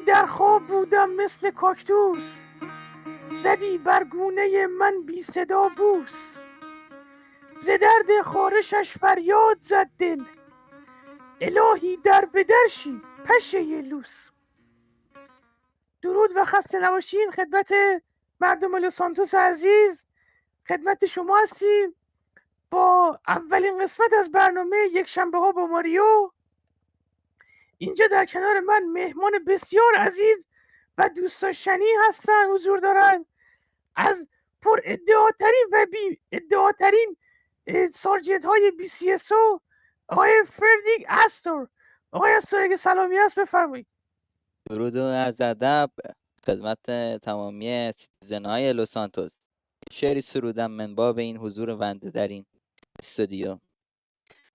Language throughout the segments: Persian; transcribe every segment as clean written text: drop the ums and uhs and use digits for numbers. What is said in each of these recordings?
در خواب بودم مثل کاکتوس، زدی بر گونه من بی صدا بوس. ز درد خارشش فریاد زد دل، الهی در بدرشی پشه لوس. درود و خسته نباشین خدمت مردم لوس سانتوس عزیز. خدمت شما هستیم با اولین قسمت از برنامه یک شنبه ها با ماریو. اینجا در کنار من مهمان بسیار عزیز و دوست داشتنی هستن، حضور دارن از پر ادعاترین و بی ادعاترین سارجنت های BCSO آقای فردریک استور. آقای استور اگه سلامی هست بفرمایید. درود و عرض ادب خدمت تمامی سیتیزن‌های لوس سانتوس. شعری سرودم من باب این حضور بنده در این استودیو.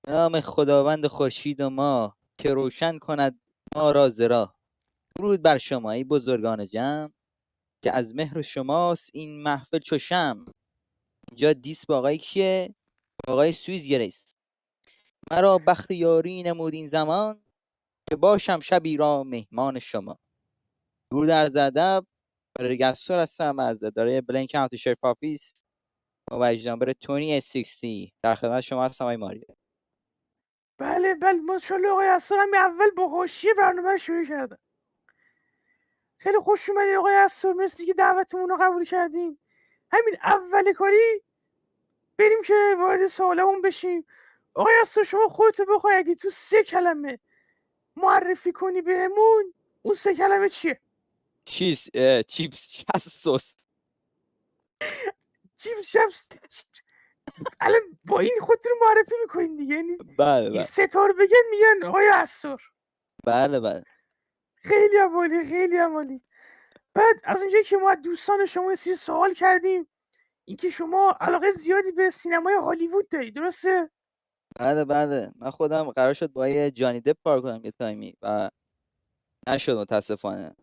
به نام خداوند خورشید و ماه که روشن کند ما را ز راه. درود بر شما ای بزرگان جمع که از مهر شماست این محفل چو شمع. اینجا دیس با آقای کیه؟ با آقای سویز گریس. مرا بخت یاری نمود این زمان که باشم شبی را مهمان شما. درود عرض ادب. رگستور هستم از اداره بلینک کانتی شریف آفیس و وجه نامبر 2060 در خدمت شما هستم آقای ماریو. بله ماشاءالله آقای استور همین اول با حاشیه برنامه رو شروع کردن. خیلی خوش اومدید آقای استور، مرسی که دعوتمون رو قبول کردین. همین اول کاری بریم که وارد سوالمون بشیم. آقای استور شما خودتو بخوای اگه تو 3 کلمه معرفی کنی بهمون، اون 3 کلمه چیه؟ چیپس شست سس. چیپس الان با این خودتون رو معرفی میکنین دیگه، یعنی بله این ستار بگن میگن آقای استور. بله خیلی عالی. بعد از اونجایی که ما دوستان شما یه سوال کردیم، اینکه شما علاقه زیادی به سینمای هالیوود دارید، درسته؟ بله من خودم قرار شد با یه جانی دپ کار کنم یه تایمی و نشد متاسفانه.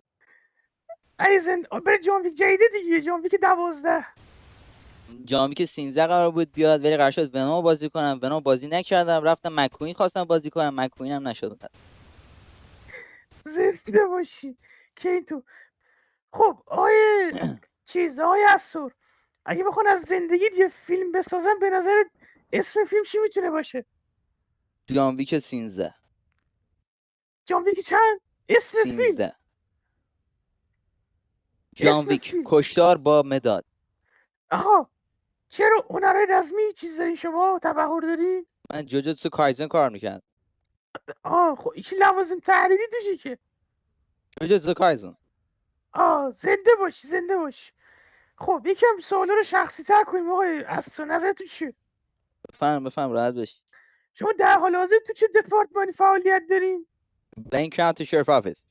برای جان ویک جدیده دیگه، جان ویک 12. جان ویک 13 قرار بود بیاد ولی قرار شد ونوم بازی کنم، ونوم بازی نکردم، رفتم مک‌کوین خواستم بازی کنم، مک‌کوین هم نشد. زنده باشی که این تو. خب آقای استور، اگه بخوان از زندگیت یه فیلم بسازن به نظرت اسم فیلم چی میتونه باشه؟ جان ویک 13. جان ویک چند؟ اسم 13. فیلم. جان ویک کشتار با مداد. آها، چرا هنرهای رزمی چیز دارین شما؟ تبحر دارین؟ من جوجوتسو کایزن کار میکنم. خب این لوازم تحریری توشی که. جوجوتسو کایزن. زنده باش. خب یکم سوالا رو شخصی تر کنیم آقای استور، نظرتون چیه؟ بفهم راحت باشی. شما در حال حاضر تو چه دپارتمانی فعالیت دارین؟ بلینک کانتی شریف آفیس.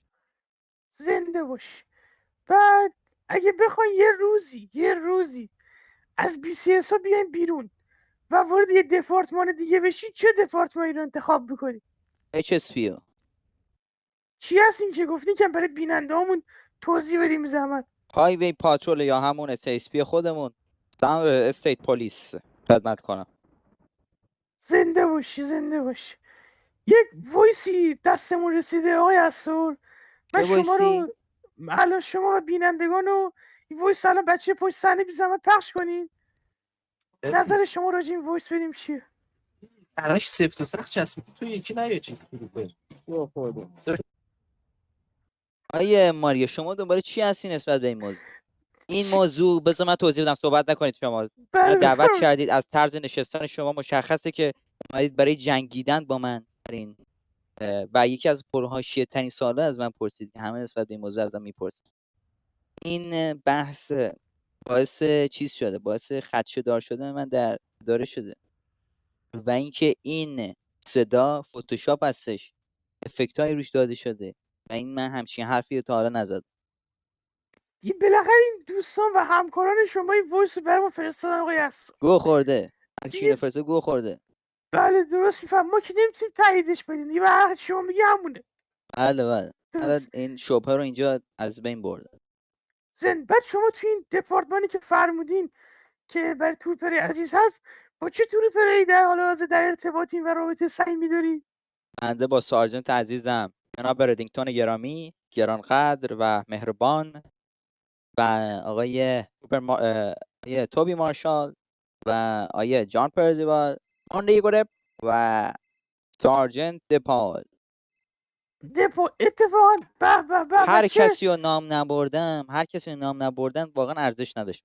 زنده باش. بعد اگه بخواین یه روزی از BCSO بیاین بیرون و وارد یه دپارتمان دیگه بشی، چه دپارتمانی رو انتخاب میکنی؟ HSPO. چی هست این که گفتین که برای بیننده هامون توضیح بدیم زحمت؟ هایوی پاترول یا همون SSP خودمون، استیت پلیس خدمت کنم. زنده باش. یک وایسی دستمون رسیده آقای استور. من شما رو الان شما و بینندگان رو این وایس الان بچه پشت صحنه بی زحمت پخش کنین. نظر شما راجع این وایس بدیم چیه؟ براش سفت و سخت چسبید تو یکی نه چیز آیه ماریا شما دنبال چی هستی نسبت به این موضوع بذار من توضیح بدم، صحبت نکنید. شما دعوت کردید، از طرز نشستن شما مشخصه که اومدید برای جنگیدن با من و یکی از پرحاشیه ترین سوالا از من پرسید که همه نسبت به این موضوع ازم میپرسید. این بحث باعث چیز شده، باعث خدشه‌دار شدن من در اداره شده و اینکه این صدا فتوشاپ هستش، افکت‌هایی روش داده شده و این من همچین حرفی تا حالا نزدم. بالاخره این دوستان و همکاران شما این وایس رو برام فرستادن آقای استور. گو خورده. کی فرستاد؟ گو خورده. بله درست میفهم. ما که نمیتونیم تاییدش بدیم دیگه، هر شما میگی همونه. بله این شبهه رو اینجا از بین بردن. بعد شما تو این دپارتمانی که فرمودین که برای تورپری عزیز هست، با چه تورپری در حال حاضر در ارتباطین و رابطه صمیمی داری؟ بنده با سارجنت عزیزم جناب ردینگتون گرامی گرانقدر و مهربان و آقای توبی مارشال و آقای جان پرزیوال ماندیگورپ و سارجنت دپال. دپو اتفاقا به هر چه کسی رو نام نبردم واقعا ارزش نداشت.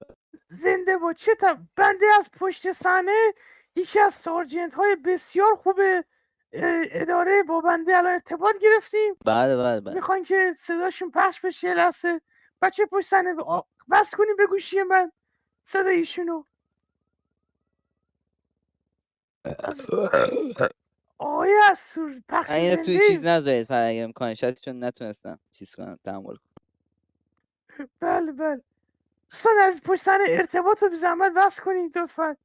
زنده با چه بنده از پشت صحنه یکی از سارجنت های بسیار خوب اداره با بنده الان ارتباط گرفتیم. بله. میخوان که صداشون پخش بشه. یه لحظه بچه پشت صحنه بس کنیم به گوشی من صدای ایشونو. آقای اسطور پخش اینو زنده توی چیز نذارید پر اگه امکان شاید چون نتونستم چیز کنم تحمل کنم. بله دوستان از پشت صحنه ارتباط رو بی زحمت بس کنید لطفا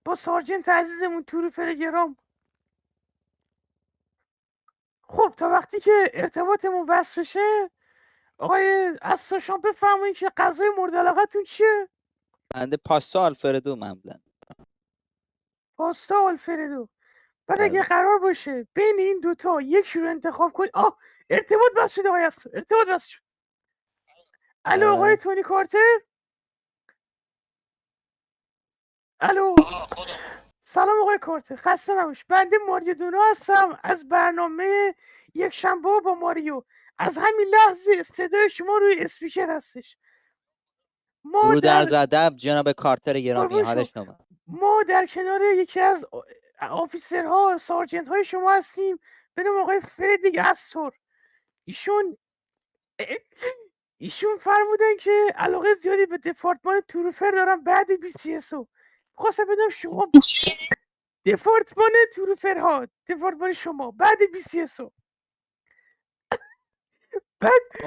با سارجنت عزیزمون تور فرگرام. خب تا وقتی که ارتباطمون وصل بشه آقای اسطور شما بفرمایید که غذای مورد علاقتون چیه؟ بنده پاستا آلفردو معمولا. پاستا آلفردو. بعد بله. اگه قرار باشه بین این دوتا یک رو انتخاب کنید. ارتباط وصل شد آقای اسطور، ارتباط وصل شد. الو آقای تونی کارتر. الو سلام آقای کارتر، خسته نباش. بنده ماریو دونا هستم از برنامه یک شنبه با ماریو. از همین لحظه صدای شما روی اسپیکر هستش. ما درود در عرض ادب جناب کارتر گرامی، قربون حال شما. شما؟ ما در کنار یکی از آفیسرها سارجنت های شما هستیم به نام آقای فردیگ استور. ایشون فرمودن که علاقه زیادی به دپارتمان توروفر دارن بعد BCSO. خواستم بدونم شما دپارتمان توروفرها، دپارتمان شما بعد BCSO.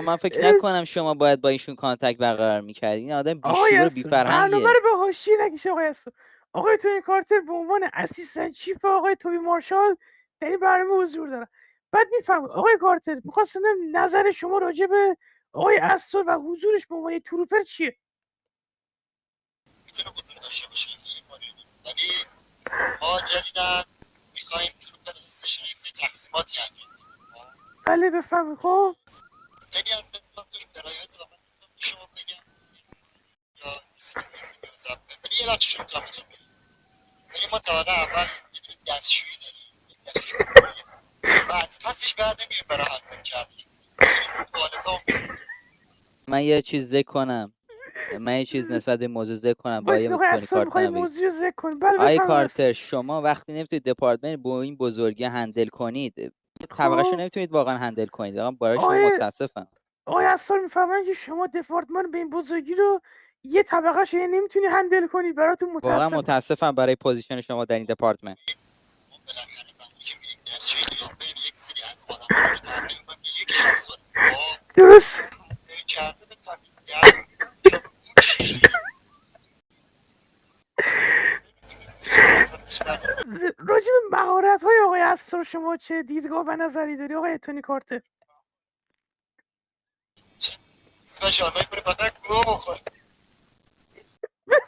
من فکر نکنم شما باید با ایشون کانتکت برقرار می‌کردین. این آدم بیشعور برنامه بی‌فرهنگه. رو به حاشیه نکشه آقای اسو. آقای تونی کارتر به عنوان اسیستنت چیف آقای توبی مارشال در این برنامه حضور دارن. بعد میفهمید آقای کارتر میخواستم نظر شما راجع به آقای استور و حضورش به عنوان تروپر چیه؟ میتونه حضور داشته باشه ولی ما جدیدن میخوایم تروپر استیشن یک سری تقسیماتی انجام بدیم. بله بفهمید. خب خیلی از قسمتش پرایوت و من میتونم به شما بگم یا کسی که داریم ویدیو ضبط کنیم، ولی یه بخشش رو میتونم بهتون بگم. ولی ما طبقه اول یه دونه دستشویی داریم، دستشویی بعد پسش بعد نمیگیم برای حل کردن میتونیم توالت ها من یه چیز ذکر کنم. من یه چیز نسبت به موضوع ذکر کنم با وایس یه آقای تونی استور میخوای کارتر بگم. موضوع رو ذکر کنیم. بله آقای بفهمید. کارتر شما وقتی نمیتونید دپارتمنت با این بزرگی هندل کنید، یه طبقهشو نمیتونید واقعا هندل کنید. واقعا برای شما متاسفم. آقای استور میفهمن که شما دپارتمان به این بزرگی رو یه طبقه شو نمیتونی هندل کنی. براتون واقعا متاسفم. متاسفم برای پوزیشن شما در این دپارتمنت. بالاخره زمانی که میریم دستشویی نگاه کنیم یک سری از آدم رو تبدیل میکنیم به یک شخص درست داری کرده به تمیزگر راجع به مهارت های آقای استور شما چه دیدگاه و نظری داری آقای تونی کارتر؟ اسمش آنلاین کنه بعد گروه بخور.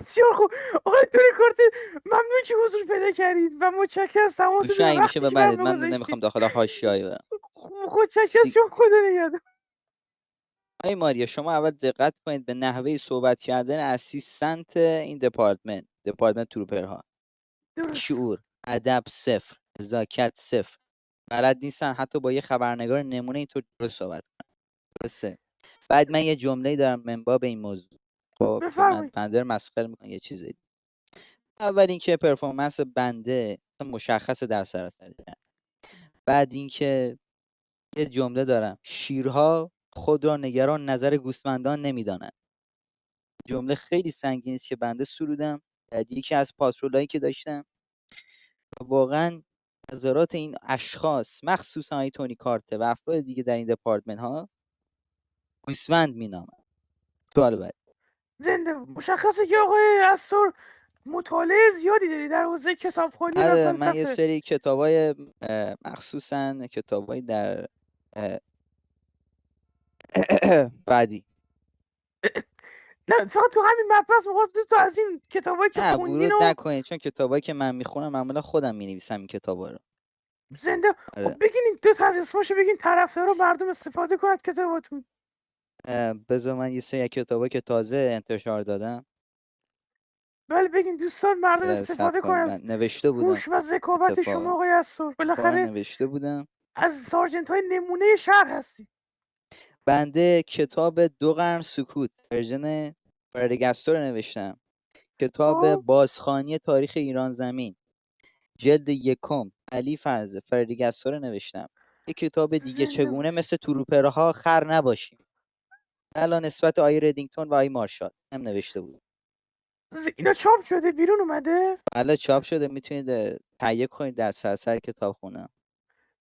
بسیار خوب آقای تونی کارتر، ممنون که حضور پیدا کردید و متشکرم از تماستون دوشا این میشه وقتی که ببندید. برنامه من گذاشتید. نمیخوام داخل حاشیه‌ای برم. متشکرم از شما. خدا نگهدار. آقای ماریا شما اول دقت کنید به نحوه صحبت کردن اسیستنت این دپارتمنت تروپرها. درست شعور، ادب صفر، نزاکت صفر. بلد نیستن حتی با یه خبرنگار نمونه اینطور درست صحبت کنن. درسته. بعد من یه جمله‌ای دارم منبع به این موضوع. خب بفرمایید. بنده مسخره میکنه یه چیزی. اول اینکه پرفورمنس بنده مشخص در سراسر جهان. بعد اینکه یه جمله دارم، شیرها خود را نگران نظر گوسفندان نمیدانند. جمله خیلی سنگینی است که بنده سرودم در یکی از پاترولایی که داشتم. واقعا نظرات این اشخاص مخصوصا های تونی کارتر و افراد دیگه در این دپارتمنت ها گوسفند مینامند. سوال بعد. زنده مشخصه که آقای استور مطالعه زیادی داری در حوزه کتابخوانی و من یه فلسفه. سری کتابای مخصوصا کتابای در بعدی. نه فقط تو همین مبحث میخواد دو تا از این کتابایی که نه خوندین ورود و نکنید چون کتابایی که من میخونم معمولا خودم مینویسم این کتابا رو. زنده. آره. خب بگین این دو تا از اسماشو بگین طرفدارا مردم استفاده کنند کتاباتون. بذار من یه سری کتابا که تازه انتشار دادم بله بگین دوستان مردم استفاده کنند من از نوشته بودم هوش و ذکاوت شما اتفاقا آقای اسور. بالاخره نوشته بودم. از سارجنت های نمونه شهر هستی. بنده کتاب 2 قرن سکوت ورژن فردگستور نوشتم. کتاب خب بازخوانی تاریخ ایران زمین جلد 1 علی فرز فردگستور نوشتم. یک کتاب دیگه زنده چگونه باشی. مثل تروپرها خر نباشیم الان نسبت آی ردینگتون و آی مارشال هم نوشته بود. اینا چاپ شده بیرون اومده؟ بله چاپ شده، میتونید تهیه کنید در سراسر کتابخونه.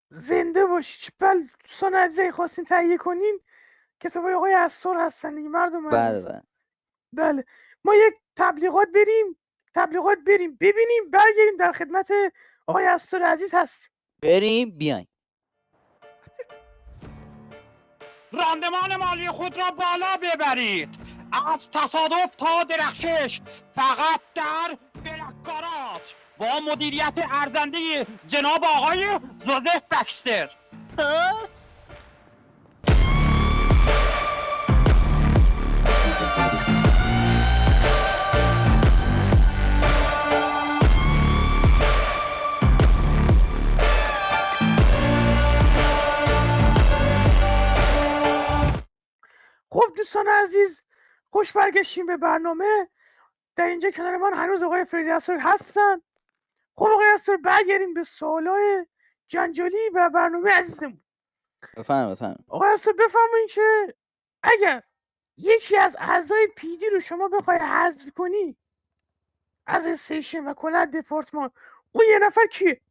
زنده باشی. بله دوستان عزیزی خواستین تهیه کنین کتابای آقای اسور هستن دیگه مردم بله عزیز. بله. بله ما یک تبلیغات بریم ببینیم برگردیم در خدمت آقای اسور عزیز هستیم. بریم بیاین. راندمان مالی خود را بالا ببرید، از تصادف تا درخشش، فقط در بلک‌گاراژ با مدیریت ارزنده جناب آقای جوزف بکستر. خب دوستان عزیز خوش برگشتیم به برنامه. در اینجا کنار من هنوز آقای فریدی اسور هستن. خب آقای اسور برگردیم به سوالای جنجالی و برنامه عزیزمون. بفرمایید. آقای اسور بفرمایید که اگر یکی از اعضای پیدی رو شما بخوای حذف کنی از استیشن و کلا دپارتمان، اون یه نفر کیه؟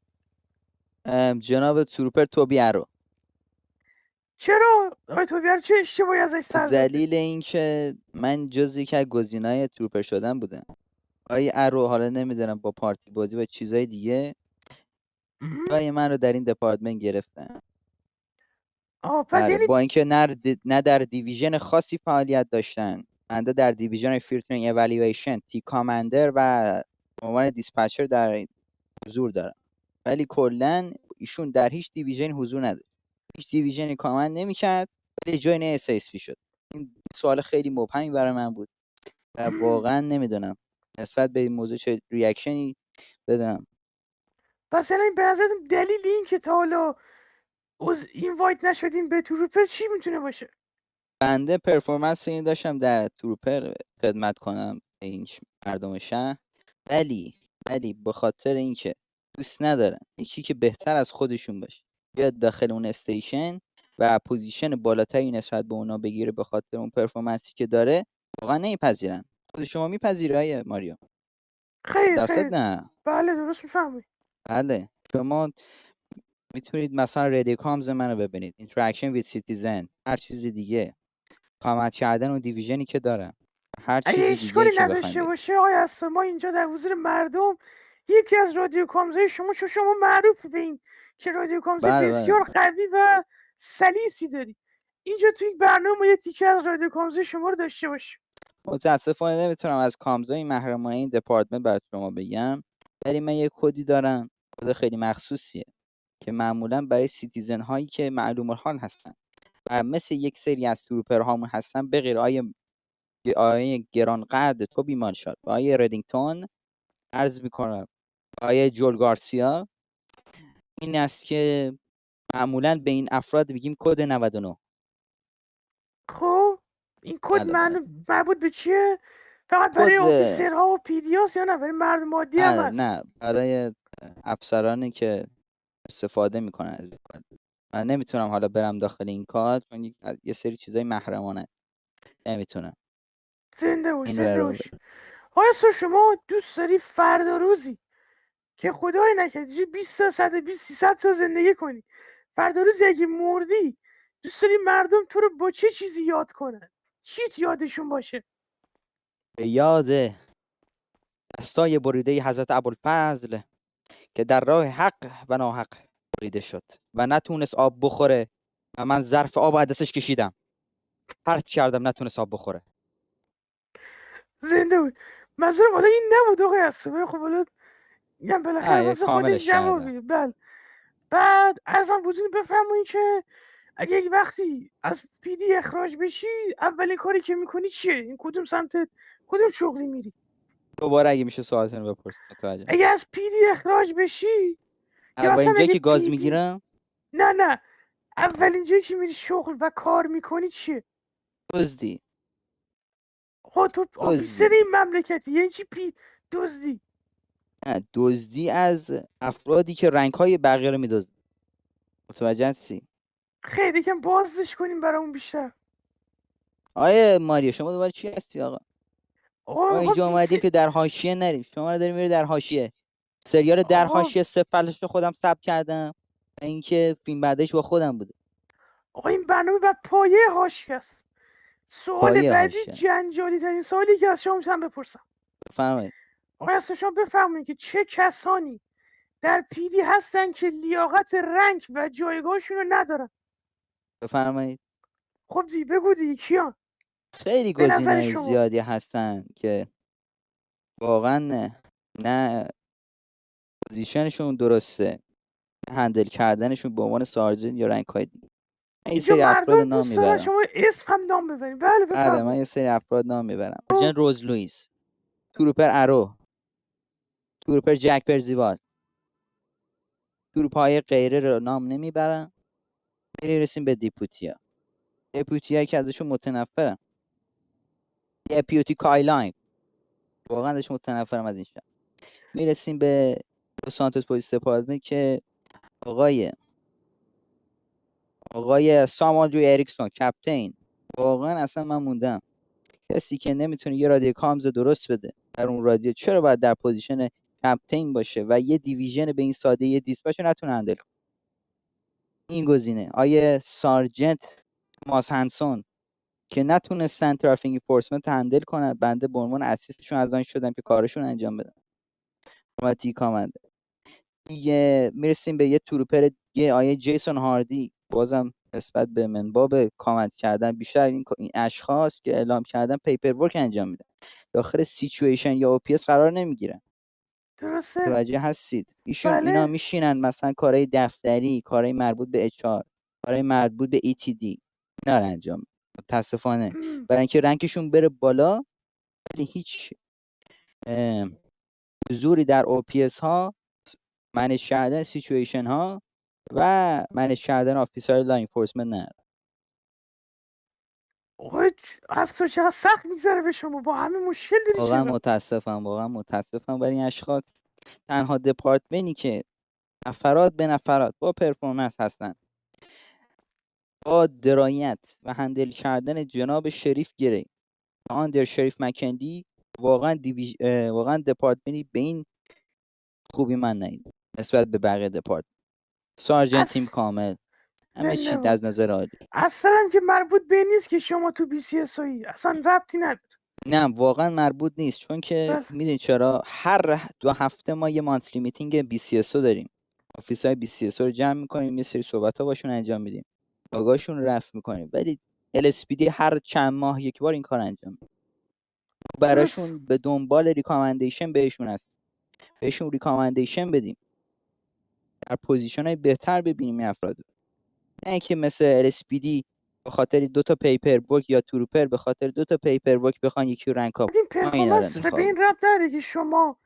جناب تروپر توبی ارو. چرا آقای توبیار چه اشتباهی ازش سر زده؟ دلیل اینکه من جز یکی از گزینه‌های تروپر شدن بودم. آقای ارو حالا نمیدونم با پارتی بازی و چیزای دیگه جای من رو در این دپارتمنت گرفتن. پس یعنی با اینکه نه در دیویژن خاصی فعالیت داشتن. بنده در دیویژن فیلترینگ اوالیویشن تی کاماندر و به عنوان دیسپچر در حضور دارم، ولی کلا ایشون در هیچ دیویژن حضور نداشت، هیچ دیویژنی کامند نمیکرد، ولی جوین اس اس پی شد. این سوال خیلی مبهمی برای من بود و واقعا نمیدونم نسبت به این موضوع چه ریاکشنی بدم. پس یعنی به نظرتون دلیل این که تا حالا اینوایت نشدیم به تروپر چی میتونه باشه؟ بنده پرفورمنس این داشتم در تروپر خدمت کنم به این مردم شهر، ولی به خاطر اینکه دوست ندارن یکی که بهتر از خودشون باشه بیاد داخل اون استیشن و پوزیشن بالاتری نسبت به اونا بگیره به خاطر اون پرفورمنسی که داره، واقعا نمیپذیرن. خود شما میپذیره های ماریو؟ خیلی درصد نه. بله درست میفهمید. بله شما میتونید مثلا ردیکامز منو ببینید، اینتراکشن ویت سیتیزن، هر چیز دیگه، کامنت کردن و دیویژنی که دارم، هر اگه چیزی اشکالی دیگه که نداشته بخواید. باشه آقای اسور، ما اینجا در حضور مردم یکی از رادیو کامزای شما، چون شما معروف به این که رادیو کامزای بله بسیار قوی و سلیسی داری، اینجا توی برنامه یه تیکه از رادیو کامزای شما رو داشته باشیم. متاسفانه نمیتونم از کامزای محرمانه این دپارتمنت برای شما بگم، ولی من یه کدی دارم، کد خیلی مخصوصیه که معمولا برای سیتیزن هایی که معلوم الحال هستن و مثل یک سری از تروپر هامون هستن، به غیر آیه گرانقدر توبی مارشال و آیه ردینگتون عرض میکنم، آیه جول گارسیا، این است که معمولا به این افراد بگیم کد 99. خب این کد بله. مربوط به چیه؟ فقط برای کد آفیسرها و پیدیاس یا نه برای مردم عادی هم هست؟ نه برای افسرانی که استفاده میکنن از این کد. من نمیتونم حالا برم داخل این کاد چون یه سری چیزای محرمانه نمیتونم. زنده باش این زنده رو باش. آیا شما دوست داری فردا روزی که خدای نکرده 20 تا 120 300 تا زندگی کنی، فردا روزی اگه مردی دوست داری مردم تو رو با چه چیزی یاد کنن؟ چیت یادشون باشه؟ به یاد دستای بریده حضرت ابوالفضل که در راه حق و ناحق بریده شد و نتونست آب بخوره و من ظرف آب از دستش کشیدم، هر چی کردم نتونست آب بخوره. زنده بود. منظورم حالا این نبود آقای اسوبه. خب حالا میگم بالاخره یه واسه خودش کاملش کردم. جوابی. بله بعد ارزم بودین بفرمایید که اگه یک وقتی از پیدی اخراج بشی اولین کاری که میکنی چیه؟ این کدوم سمتت کدوم شغلی میری؟ دوباره اگه میشه سوالتون رو بپرسید متوجه. اگه از پیدی اخراج بشی یا اولین اصلا جایی اگه که گاز PD میگیرم نه اولین جایی که میری شغل و کار میکنی چیه؟ دزدی. تو آفیسر دزدی. این مملکتی، یعنی چی دزدی؟ نه، دزدی از افرادی که رنگ‌های بقیه رو میدزدن. متوجه هستی؟ خیلی کم بازش کنیم برامون بیشتر. آیه ماریا شما دوباره چی هستی آقا؟ ما آقا اینجا اومدیم که در حاشیه نریم، شما رو داریم میری در حاشیه. سریال در آقا حاشیه فلش رو خودم ثبت کردم و اینکه فیلم بعدش با خودم بوده. این برنامه بر پایه حاشیه است. سوال پایه بعدی حاشیه. جنجالی ترین سوالی که از شما میتونم بپرسم. بفرمایید. آقا از شما بفرمایید که چه کسانی در پیدی هستن که لیاقت رنگ و جایگاهشون رو ندارن؟ بفرمایید. خب بگو دیگه کیان؟ خیلی به نظر گزینه‌های شما زیادی هستن که واقعا نه پوزیشنشون درسته، هندل کردنشون به عنوان سارجن یا رنگ‌های دیگه. من یه اینجا سری افراد مردم نام دوست دارن میبرم. شما اسم هم نام ببرین. بله من بفرمایید. یه سری افراد نام میبرم. سارجن روز لوئیس، تروپر ارو، تروپر جک پرزیوال، تروپ‌های غیره رو نام نمیبرم. میرسیم به دیپوتیا. دیپوتیایی که ازشون متنفرم. دیپوتی کایلاین، واقعا ازش متنفرم از این شب. میرسیم به لس سانتوس پلیس دپارتمنت که آقای ساموئل اریکسون کاپیتان، واقعا اصلا من موندم. کسی که نمیتونه یه رادیو کامز درست بده در اون رادیو چرا باید در پوزیشن کاپیتان باشه و یه دیویژن به این ساده یه دیسپچ نتونه هندل کنه؟ این گزینه. آیه سارجنت ماس هنسون که نتونستن ترافیک انفورسمنت هندل کنن، بنده به عنوان اسیستشون از آن شدم که کارشون انجام بدم. اومدی کامنده. دیگه میرسیم به یه تروپر دیگه آیه جیسون هاردی، بازم نسبت به منباب کامنت کردن بیشتر این اشخاص که اعلام کردن پیپر ورک انجام میدن، داخل سیچویشن یا او پی اس قرار نمیگیرن. درسته؟ متوجه هستید؟ اینا بله. میشینن مثلا کارهای دفتری، کارهای مربوط به اچ آر، کارهای مربوط به ای تی دی اینا رو انجام میدن. متاسفانه برای اینکه رنکشون بره بالا ولی هیچ حضوری در او پی اس ها، منیج کردن سیچویشن ها و منیج کردن آفیسر لا انفورسمنت نه. از تو چقدر سخت میگذره به شما، با همه مشکل داری واقعا چرا؟ متاسفم برای این اشخاص. تنها دپارتمنتی که نفرات به نفرات با پرفورمنس هستن، با درایت و هندل کردن جناب شریف گری آندر شریف مکندی، واقعا دپارتمنتی به این خوبی من ندیدم نسبت به بقیه دپارتمنت. سارجنت تیم کامل، همه چی از نظر عالی. اصلا که مربوط به نیست که شما تو بی سی اس هایی، اصلا ربطی نداره. نه واقعا مربوط نیست، چون که میدونی چرا؟ هر 2 هفته ما یه مانتلی میتینگ بی سی اس او داریم. آفیسای بی سی اس او رو جمع میکنیم، یه سری صحبت ها باشون انجام میدیم، آگاهشون رو رفع میکنیم. ولی ال اس پی دی هر چند ماه یک بار این کار انجام میدیم. براشون به دنبال ریکامندیشن بهشون ریکامندیشن بدیم، در پوزیشن های بهتر ببینیم این افراد. نه اینکه مثل ال اس پی دی به خاطر 2 تا پیپر ورک یا تروپر به خاطر 2 تا پیپر ورک بخوان یکی رو رنک اپ. این پرفورمنس به این ربط نداره که شما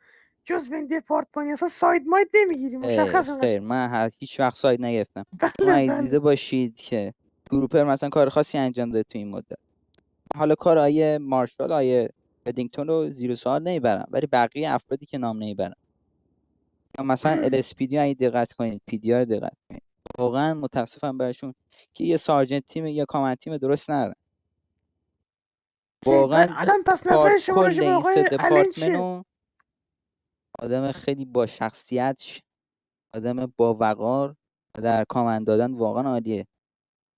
جز به این دپارتمانی اصلا ساید ماید نمیگیری. مشخصه. خیر من هیچ وقت ساید نگرفتم. بله دیده باشید که تروپر مثلا کار خاصی انجام داده تو این مدت. حالا کار آیه مارشال آیه ادینگتون رو زیر سوال نمیبرم، ولی بقیه افرادی که نام نمیبرم، یا مثلا ال اس پی دی اگه دقت کنید، پی دی آر دقت کنید، واقعا متاسفم براشون که یه سارجنت تیم یا کامند تیم درست ندارن. واقعا الان پس نظر شما راجع به آقای الن چیه؟ آدم خیلی با شخصیت، آدم با وقار و در کامند دادن واقعا عالیه،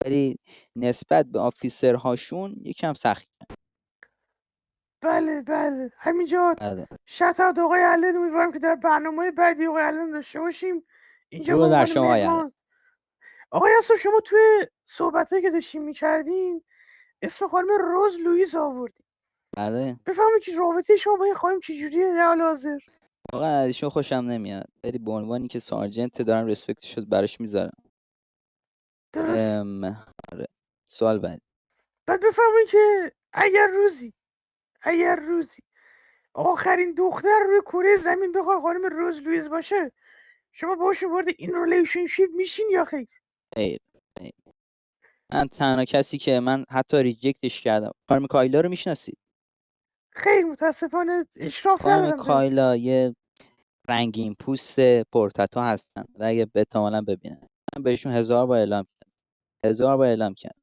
ولی نسبت به آفیسرهاشون یکم سخت. بله همینجا شطرات آقای الن. امیدوارم که در برنامه بعدی آقای الن داشته باشیم. اینجا رو در شما آقای اصلا شما توی صحبتایی که داشتیم میکردین اسم خانم روز لوئیس آوردیم. بله. بفهمید که رابطه شما با این خانم چجوریه در حال حاضر؟ واقعا از ایشون خوشم نمیاد، ولی به عنوانی که سارجنت دارم رسپکت شد براش میذارم. درست. آره. سوال بعد. بعد بفرمایید که اگر روزی آخرین دختر روی کره زمین بخواد خانم روز لوئیس باشه، شما باهاش وارد این ریلیشنشیپ میشین یا خیر؟ خیر. من تنها کسی که من حتی ریجکتش کردم، خانم کایلا رو میشناسید؟ خیر متاسفانه اشراف خانم ندارم. کایلا یه رنگین پوست پرتتو هستن و اگه احتمالاً ببینن، من بهشون 1000 بار اعلام کردم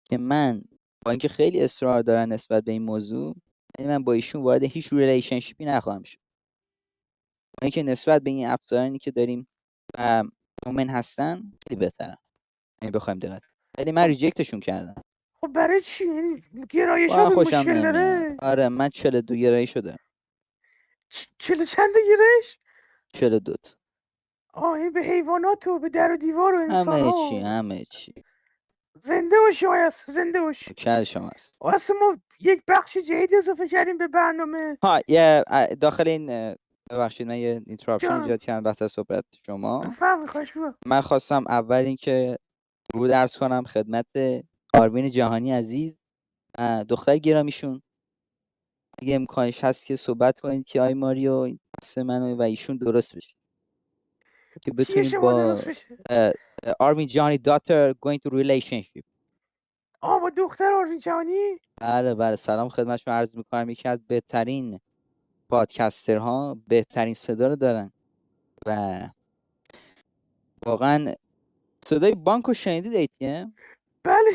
که من با اینکه خیلی اصرار دارن نسبت به این موضوع، یعنی من با ایشون وارد هیچ ریلیشنشیپی نخواهم شد. با اینکه نسبت به این افزارانی که داریم و مومن هستن خیلی بهترن، یعنی بخوایم دقت، ولی من ریجکتشون کردم. خب برای چی؟ یعنی واقعا گرایشاتون خوشم مشکل نمیاد. داره؟ آره من 42 گرایش شده. چلو چند گرایش؟ 42 این به حیوانات و به در و دیوار و انسان همه چی زنده باشی آیس، زنده باشی. کل شماست. اصلا ما یک بخش جدید اضافه کردیم به برنامه. ها یه داخل این ببخشید من یه اینتراپشن جان. ایجاد کردم وسط صحبت شما. بفرمایید، خواهش می‌کنم. من خواستم اول اینکه درود عرض کنم خدمت آرمین جهانی عزیز و دختر گرامیشون، اگه امکانش هست که صحبت کنید که آی ماریو این بحث منو و ایشون درست بشه که چیه بتونیم شما با درست بشه؟ آرمین جهانی daughter going to relationship. با دختر آرمین جهانی؟ بله سلام خدمتشون عرض میکنم. یکی از بهترین پادکسترها، بهترین صدا رو دارن و واقعا صدای بانکو شنیدید ایتیه؟ بله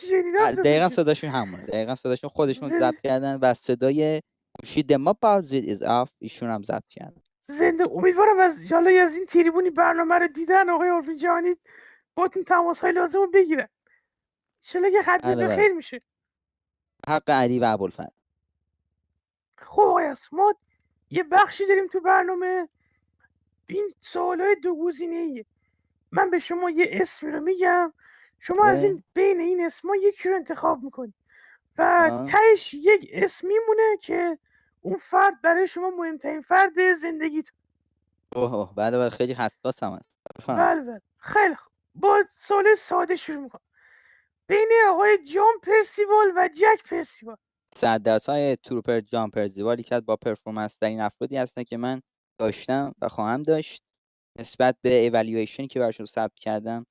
شنیدم. دقیقا صداشون همونه، دقیقا صداشون خودشون زنده. ضبط کردن و صدای گوشی ما پاوزید از آف ایشون هم ضبط کردن. زنده. امیدوارم از این تریبونی برنامه رو دیدن آقای آرمین جهانی باتون تماس های لازم رو بگیرن. انشالله که ختم به خیر میشه. حق علی و ابوالفضل. خب آقای است، ما یه بخشی داریم تو برنامه، این سوالای دو گزینه‌ایه. من به شما یه اسمی رو میگم، شما از این بین این اسما یکی رو انتخاب میکنی و تهش یک اسم میمونه که اون فرد برای شما مهمترین فرد زندگیت. اوه بله خیلی حساسم هست. بله خیلی خوب. با سوال ساده شروع میکنم. بین آقای جان پرسیوال و جک پرسیوال. 100% تروپر جان پرسیوال یکی از با پرفورمنس ترین افرادی هستن که من داشتم و خواهم داشت نسبت به ایوالویشنی که براشون ثبت کردم.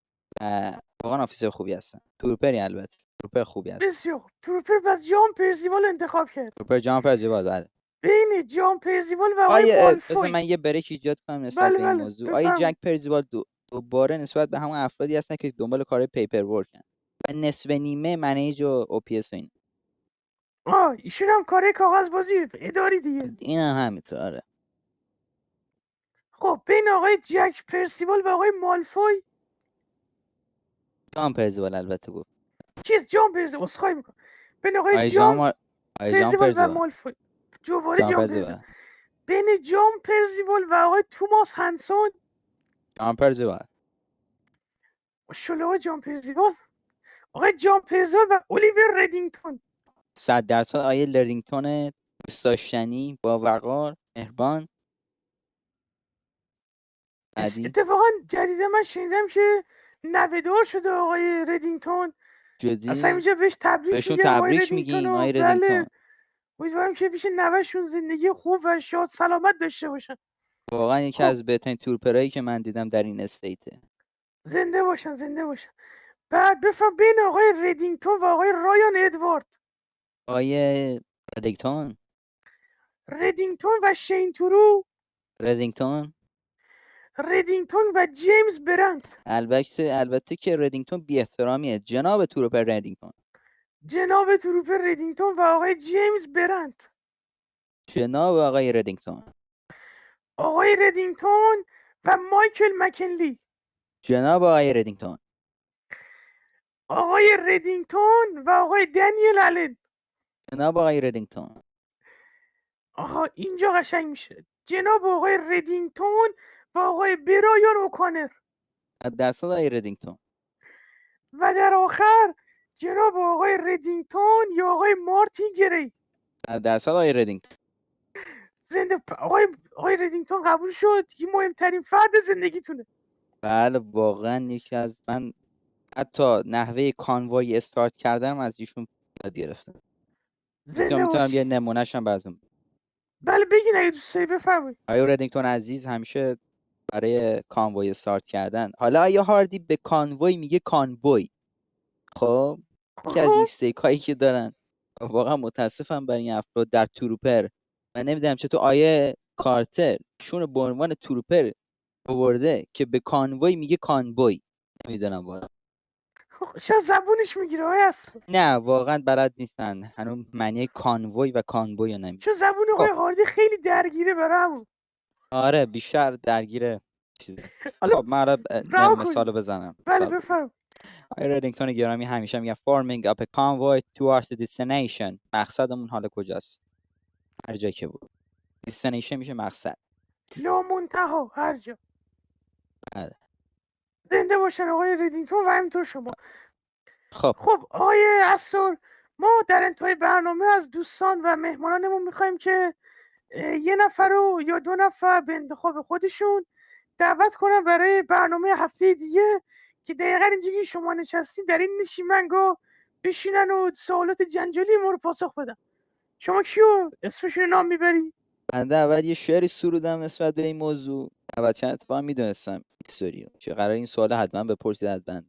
واقعا آفیسر خوبی هستن. تروپری البته. تروپر خوبی هست. بسیار خوب. تروپر پس جان پرسیوال انتخاب کرد. تروپر جان پرسیوال بله. بین جان پرسیوال و آقای مالفوی. من یه بریک ایجاد کنم نسبت به این موضوع. آقای جک پرسیوال دوباره نسبت به همون افرادی هستن که دنبال کار پیپر ورکن و نصف نیمه منیج و او پی اس و این. ایشون هم کار کاغذ بازی اداری دیگه. این هم همینطور. آره. خب بین آقای جک پرسیوال و آقای مالفوی. جان پرسیوال البته گفت. جان پرسیوال اسخای میکنم. بین آقای جان پرسیوال و مالفوی. دوباره جان پرسیوال. بین جان پرسیوال و آقای توماس هانسون. جان پرسیوال. ماشاءالله جان پرسیوال. آقای جان پرسیوال و الیور ردینگتون. 100% آقای لردینگتون دوست داشتنی، با وقار، مهربان. اتفاقا جدیدا من شنیدم که نوه‌دار شده آقای ردینگتون. جدی؟ اصلا اینجا بهش تبریک میگیم آقای ردینگتون. امیدوارم که پیش نوه‌شون زندگی خوب و شاد سلامت داشته باشن. واقعا یکی از بهترین تورپرایی که من دیدم در این استیته. زنده باشن. بعد بفهم بین آقای ردینگتون و آقای رایان ادوارد. آقای ردینگتون و شین تورو. ردینگتون و جیمز برانت. البته که ردینگتون بی احترامیه. جناب تروپر ردینگتون. جناب تروپر ردینگتون و آقای جیمز برانت. جناب آقای ردینگتون. آقای ردینگتون و مایکل مکنلی. جناب آقای ردینگتون. آقای ردینگتون و آقای دنیل آلن. جناب آقای ردینگتون. اینجا قشنگ میشه. جناب آقای ردینگتون و آقای برایان اوکانر. درصد آقای ردینگتون. و در آخر جناب آقای ردینگتون یا آقای مارتین گری. درصد آقای ردینگتون. آقای ردینگتون قبول شد. این مهمترین فرد زندگیتونه. بله واقعا یکی از من حتی نحوه کانوای استارت کردنم از ایشون یاد گرفتم. زنده میتونم باشی. یه نمونهش هم براتون. بله بگین اگه دوست داری بفرمایید. آیا ردینگتون عزیز همیشه برای کانوای استارت کردن، حالا آیا هاردی به کانوای میگه کانوی، خب یکی از خب میستیک هایی که دارن، واقعا متاسفم برای این افراد در تروپر. من نمیدونم چطور آیه کارتر شون به عنوان تروپر آورده که به کانوی میگه کانوی. نمیدونم واقعا. شاید زبونش میگیره آقای اصلا. نه واقعا بلد نیستن هنوز معنی کانوی و کانوی رو نمیدونم. چون زبون آقای هاردی خیلی درگیره برای همون. آره بیشتر درگیر چیز است. حالا خب من رها مثال کنید. بزنم. بله بفرمایید. آقای ردینگتون گرامی همیشه میگن forming up a convoy towards the destination. مقصدمون حالا کجاست؟ هر جایی که بود. destination میشه مقصد. نامنتها هر جا. بله. زنده باشن آقای ردینگتون و همینطور شما. خب خب آقای اسرار، ما در انتهای برنامه از دوستان و مهمانانمون میخوایم که یه نفر رو یا 2 نفر به انتخاب خودشون دعوت کنم برای برنامه هفته دیگه که دقیقا اینجا که شما نشستین در این نشیمنگاه بشینن و سوالات جنجالی ما رو پاسخ بدن. شما کیو اسمشون رو نام میبری؟ بنده اول یه شعری سرودم نسبت به این موضوع. اول چند اتفاقا میدونستم هیستوریو چه قرار این سوال حتما بپرسید از بنده.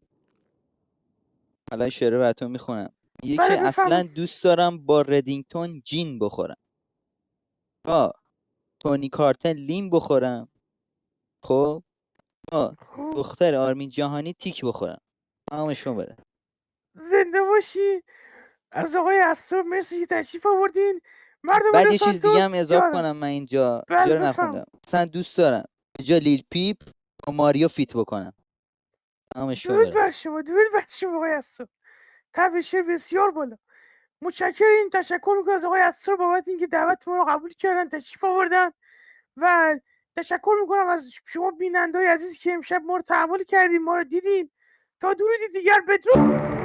حالا این شعر رو براتون میخونم. یکی بله اصلا بفرمایید. دوست دارم با ردینگتون جین بخورم، با تونی کارتن لیم بخورم، خب با خب دختر آرمین جهانی تیک بخورم. تمامشون بره. زنده باشی. از آقای اسرار مرسی که تشریف آوردین. مردم بعد لس یه چیز دیگه هم سانتوس اضاف جانم. کنم، من اینجا بله رو بفرمایید. نخوندم. مثلا دوست دارم به جا لیل پیپ با ماریو فیت بکنم. تمامشون درود بره. بر شما. درود بر شما آقای اسرار. تبشیر بسیار بالا. متشکریم. تشکر میکنم از آقای اسرار بابت اینکه دعوت ما رو قبول کردن تشریف آوردن و تشکر میکنم از شما بیننده‌های عزیز که امشب ما رو تحمل کردین، ما رو دیدین. تا درودی دیگر بدرود.